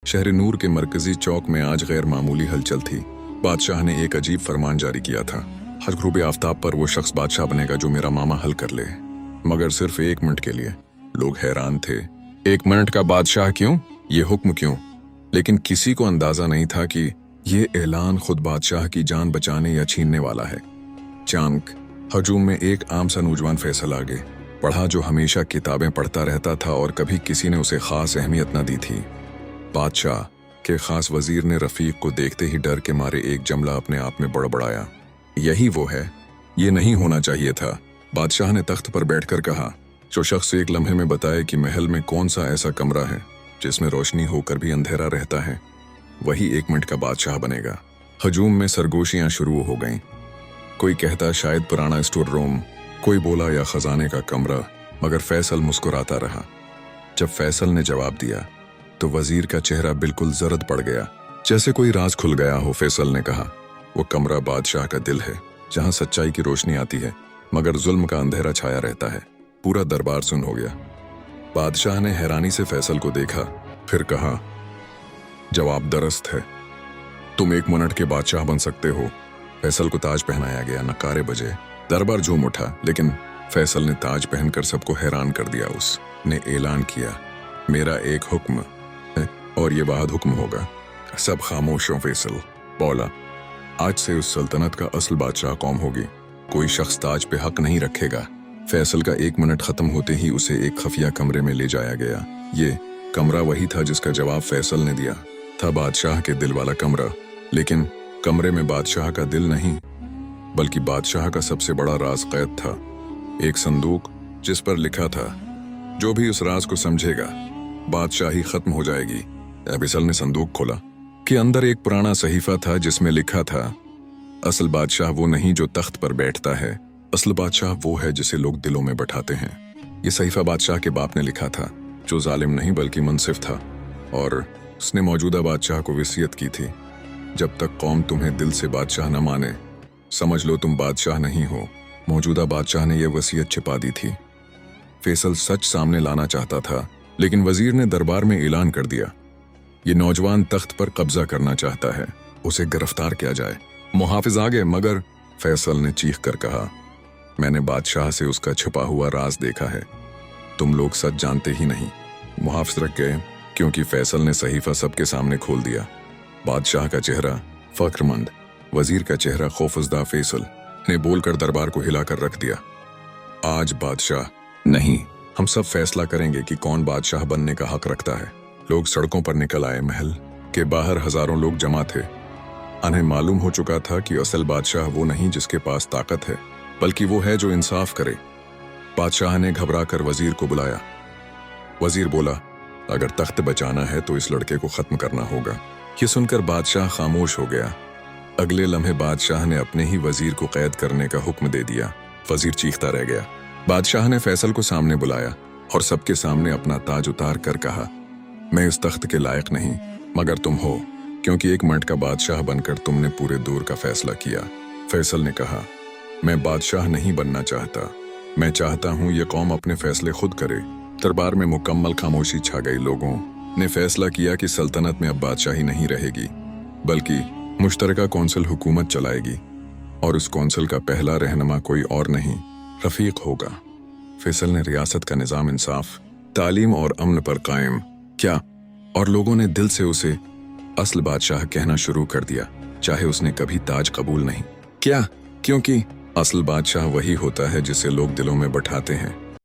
शहर नूर के मरकजी चौक में आज गैर मामूली हलचल थी। बादशाह ने एक अजीब फरमान जारी किया था। हर ग़ुरूब आफ्ताब पर वो शख्स बादशाह बनेगा जो मेरा मामा हल कर ले, मगर सिर्फ 1 मिनट के लिए। लोग हैरान थे। 1 मिनट का बादशाह क्यों? ये हुक्म क्यों? लेकिन किसी को अंदाजा नहीं था कि ये ऐलान खुद बादशाह की जान बचाने या छीनने वाला है। चांक हजूम में एक आम सा नौजवान फैसल आगे पढ़ा जो हमेशा किताबें पढ़ता रहता था और कभी किसी ने उसे खास अहमियत न दी थी। बादशाह के खास वजीर ने रफीक को देखते ही डर के मारे एक जमला अपने आप में बड़बड़ाया। यही वो है, ये नहीं होना चाहिए था। बादशाह ने तख्त पर बैठकर कहा, जो शख्स एक लम्हे में बताए कि महल में कौन सा ऐसा कमरा है जिसमें रोशनी होकर भी अंधेरा रहता है, वही 1 मिनट का बादशाह बनेगा। हजूम में सरगोशियां शुरू हो गईं। कोई कहता शायद पुराना स्टोर रूम, कोई बोला या खजाने का कमरा, मगर फैसल मुस्कुराता रहा। जब फैसल ने जवाब दिया तो वजीर का चेहरा बिल्कुल जर्द पड़ गया, जैसे कोई राज खुल गया हो। फैसल ने कहा, वो कमरा बादशाह का दिल है, जहां सच्चाई की रोशनी आती है मगर जुल्म का अंधेरा छाया रहता है। पूरा दरबार सुन हो गया। बादशाह ने हैरानी से फैसल को देखा, फिर कहा, जवाब दरस्त है, तुम 1 मिनट के बादशाह बन सकते हो। फैसल को ताज पहनाया गया, नकारे बजे, दरबार झूम उठा, लेकिन फैसल ने ताज पहनकर सबको हैरान कर दिया। उसने ऐलान किया, मेरा एक हुक्म है और ये वाहिद हुक्म होगा। सब खामोश हो। फैसल बोला, आज से उस सल्तनत का असल बादशाह कौम होगी। कोई शख्स ताज पे हक नहीं रखेगा। फैसल का 1 मिनट खत्म होते ही उसे एक खुफिया कमरे में ले जाया गया। ये कमरा वही था जिसका जवाब फैसल ने दिया था, बादशाह के दिल वाला कमरा। लेकिन कमरे में बादशाह का दिल नहीं, बल्कि बादशाह का सबसे बड़ा राज कैद था। एक संदूक जिस पर लिखा था, जो भी उस राज को समझेगा बादशाही खत्म हो जाएगी। फैसल ने संदूक खोला कि अंदर एक पुराना सहीफा था जिसमें लिखा था, असल बादशाह वो नहीं जो तख्त पर बैठता है, असल बादशाह वो है जिसे लोग दिलों में बैठाते हैं। ये सहीफा बादशाह के बाप ने लिखा था, जो जालिम नहीं बल्कि मुनसिफ था, और उसने मौजूदा बादशाह को वसीयत की थी, जब तक कौम तुम्हें दिल से बादशाह न माने, समझ लो तुम बादशाह नहीं हो। मौजूदा बादशाह ने यह वसीयत छिपा दी थी। फैसल सच सामने लाना चाहता था, लेकिन वजीर ने दरबार में ऐलान कर दिया, ये नौजवान तख्त पर कब्जा करना चाहता है, उसे गिरफ्तार किया जाए। मुहाफिज आ गए, मगर फैसल ने चीख कर कहा, मैंने बादशाह से उसका छुपा हुआ राज देखा है, तुम लोग सच जानते ही नहीं। मुहाफिज रख गए क्योंकि फैसल ने सहीफा सबके सामने खोल दिया। बादशाह का चेहरा फख्रमंद, वजीर का चेहरा खौफजदा। फैसल ने बोलकर दरबार को हिलाकर रख दिया, आज बादशाह नहीं, हम सब फैसला करेंगे कि कौन बादशाह बनने का हक रखता है। लोग सड़कों पर निकल आए। महल के बाहर हजारों लोग जमा थे। उन्हें मालूम हो चुका था कि असल बादशाह वो नहीं जिसके पास ताकत है, बल्कि वो है जो इंसाफ करे। बादशाह ने घबरा कर वजीर को बुलाया। वजीर बोला, अगर तख्त बचाना है तो इस लड़के को खत्म करना होगा। ये सुनकर बादशाह खामोश हो गया। अगले लम्हे बादशाह ने अपने ही वजीर को कैद करने का हुक्म दे दिया। वजीर चीखता रह गया। बादशाह ने फैसल को सामने बुलाया और सबके सामने अपना ताज उतार कर कहा, मैं इस तख्त के लायक नहीं, मगर तुम हो, क्योंकि 1 मिनट का बादशाह बनकर तुमने पूरे दौर का फैसला किया। फैसल ने कहा, मैं बादशाह नहीं बनना चाहता, मैं चाहता हूँ ये कौम अपने फैसले खुद करे। दरबार में मुकम्मल खामोशी छा गई। लोगों ने फैसला किया कि सल्तनत में अब बादशाही नहीं रहेगी, बल्कि मुश्तरका कौंसिल हुकूमत चलाएगी, और उस कौंसिल का पहला रहनुमा कोई और नहीं, रफीक होगा। फैसल ने रियासत का निज़ाम इंसाफ, तालीम और अमन पर कायम किया, और लोगों ने दिल से उसे असल बादशाह कहना शुरू कर दिया, चाहे उसने कभी ताज कबूल नहीं किया, क्योंकि असल बादशाह वही होता है जिसे लोग दिलों में बैठाते हैं।